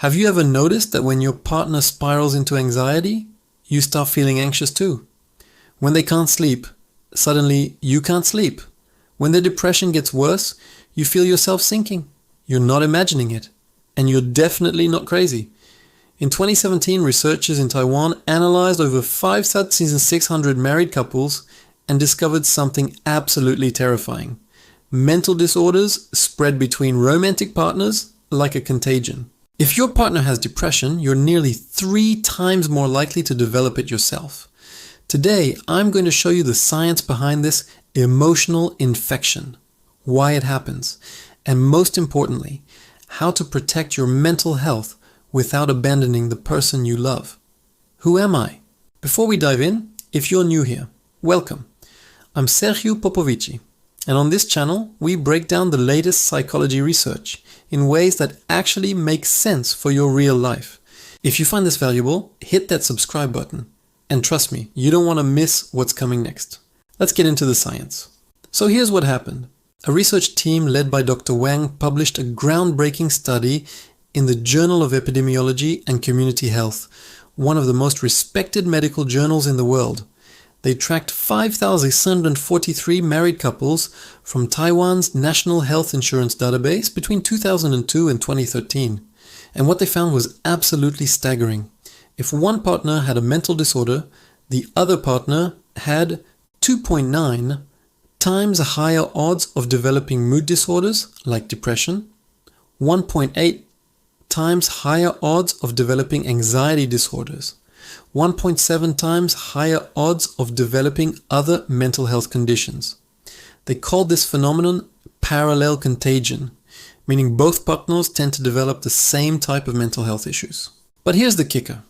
Have you ever noticed that when your partner spirals into anxiety, you start feeling anxious too? When they can't sleep, suddenly you can't sleep. When their depression gets worse, you feel yourself sinking. You're not imagining it. And you're definitely not crazy. In 2017, researchers in Taiwan analyzed over 5,600 married couples and discovered something absolutely terrifying. Mental disorders spread between romantic partners like a contagion. If your partner has depression, you're nearly 3 times more likely to develop it yourself. Today, I'm going to show you the science behind this emotional infection, why it happens, and most importantly, how to protect your mental health without abandoning the person you love. Who am I? Before we dive in, if you're new here, welcome. I'm Sergio Popovici, and on this channel, we break down the latest psychology research in ways that actually make sense for your real life. If you find this valuable, hit that subscribe button. And trust me, you don't want to miss what's coming next. Let's get into the science. So here's what happened. A research team led by Dr. Wang published a groundbreaking study in the Journal of Epidemiology and Community Health, one of the most respected medical journals in the world. They tracked 5,643 married couples from Taiwan's National Health Insurance Database between 2002 and 2013. And what they found was absolutely staggering. If one partner had a mental disorder, the other partner had 2.9 times higher odds of developing mood disorders like depression, 1.8 times higher odds of developing anxiety disorders, 1.7 times higher odds of developing other mental health conditions. They called this phenomenon parallel contagion, meaning both partners tend to develop the same type of mental health issues. But here's the kicker.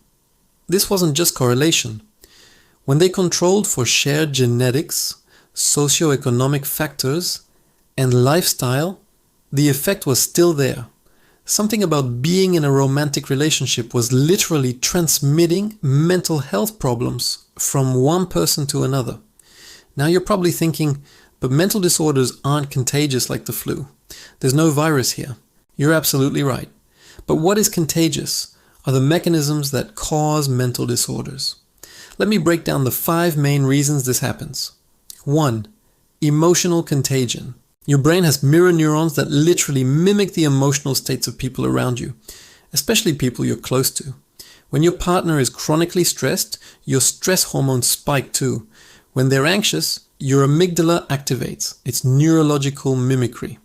This wasn't just correlation. When they controlled for shared genetics, socioeconomic factors, and lifestyle, the effect was still there. Something about being in a romantic relationship was literally transmitting mental health problems from one person to another. Now you're probably thinking, but mental disorders aren't contagious like the flu. There's no virus here. You're absolutely right. But what is contagious are the mechanisms that cause mental disorders. Let me break down the 5 main reasons this happens. 1. Emotional contagion. Your brain has mirror neurons that literally mimic the emotional states of people around you, especially people you're close to. When your partner is chronically stressed, your stress hormones spike too. When they're anxious, your amygdala activates. It's neurological mimicry.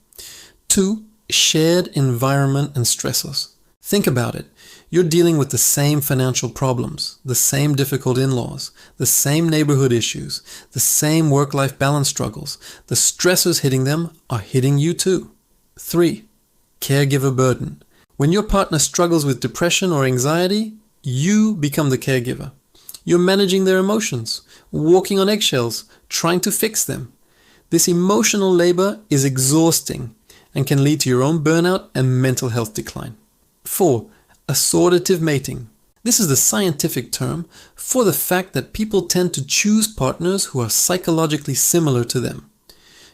2. Shared environment and stressors. Think about it. You're dealing with the same financial problems, the same difficult in-laws, the same neighborhood issues, the same work-life balance struggles. The stressors hitting them are hitting you too. 3. Caregiver burden. When your partner struggles with depression or anxiety, you become the caregiver. You're managing their emotions, walking on eggshells, trying to fix them. This emotional labor is exhausting and can lead to your own burnout and mental health decline. 4. Assortative mating. This is the scientific term for the fact that people tend to choose partners who are psychologically similar to them.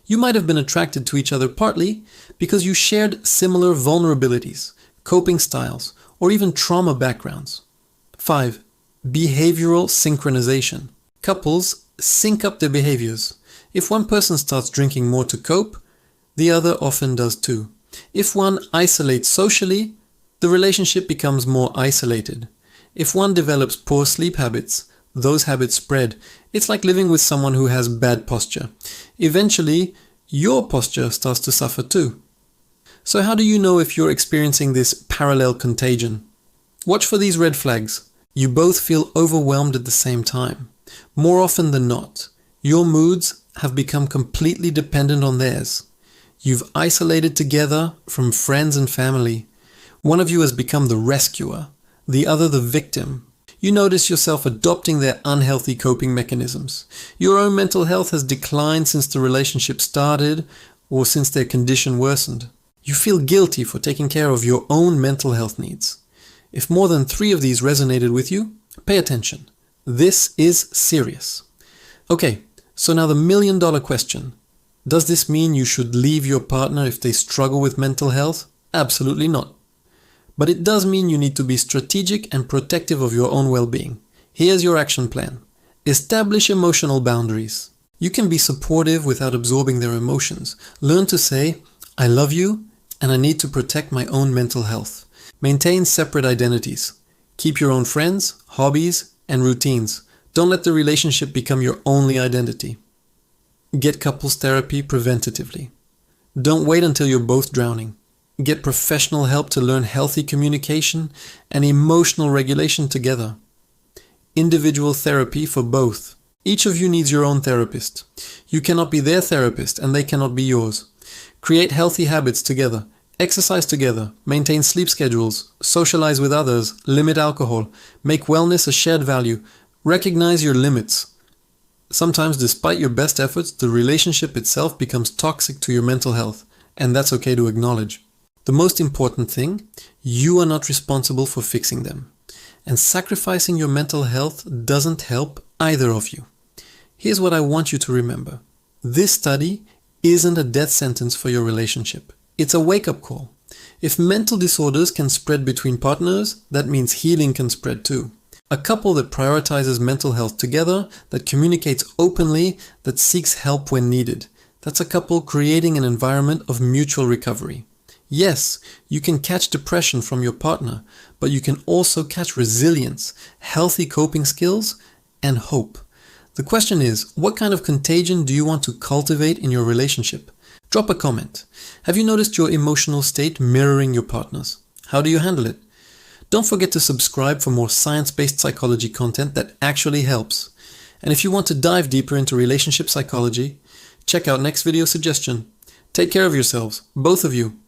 You might have been attracted to each other partly because you shared similar vulnerabilities, coping styles, or even trauma backgrounds. 5. Behavioral synchronization. Couples sync up their behaviors. If one person starts drinking more to cope, the other often does too. If one isolates socially, the relationship becomes more isolated. If one develops poor sleep habits, those habits spread. It's like living with someone who has bad posture. Eventually, your posture starts to suffer too. So how do you know if you're experiencing this parallel contagion? Watch for these red flags. You both feel overwhelmed at the same time. More often than not, your moods have become completely dependent on theirs. You've isolated together from friends and family. One of you has become the rescuer, the other the victim. You notice yourself adopting their unhealthy coping mechanisms. Your own mental health has declined since the relationship started or since their condition worsened. You feel guilty for taking care of your own mental health needs. If more than 3 of these resonated with you, pay attention. This is serious. Okay, so now the million-dollar question. Does this mean you should leave your partner if they struggle with mental health? Absolutely not. But it does mean you need to be strategic and protective of your own well-being. Here's your action plan. Establish emotional boundaries. You can be supportive without absorbing their emotions. Learn to say, I love you and I need to protect my own mental health. Maintain separate identities. Keep your own friends, hobbies, and routines. Don't let the relationship become your only identity. Get couples therapy preventatively. Don't wait until you're both drowning. Get professional help to learn healthy communication and emotional regulation together. Individual therapy for both. Each of you needs your own therapist. You cannot be their therapist and they cannot be yours. Create healthy habits together. Exercise together. Maintain sleep schedules. Socialize with others. Limit alcohol. Make wellness a shared value. Recognize your limits. Sometimes, despite your best efforts, the relationship itself becomes toxic to your mental health, and that's okay to acknowledge. The most important thing, you are not responsible for fixing them. And sacrificing your mental health doesn't help either of you. Here's what I want you to remember. This study isn't a death sentence for your relationship. It's a wake-up call. If mental disorders can spread between partners, that means healing can spread too. A couple that prioritizes mental health together, that communicates openly, that seeks help when needed. That's a couple creating an environment of mutual recovery. Yes, you can catch depression from your partner, but you can also catch resilience, healthy coping skills, and hope. The question is, what kind of contagion do you want to cultivate in your relationship? Drop a comment. Have you noticed your emotional state mirroring your partner's? How do you handle it? Don't forget to subscribe for more science-based psychology content that actually helps. And if you want to dive deeper into relationship psychology, check out next video suggestion. Take care of yourselves, both of you.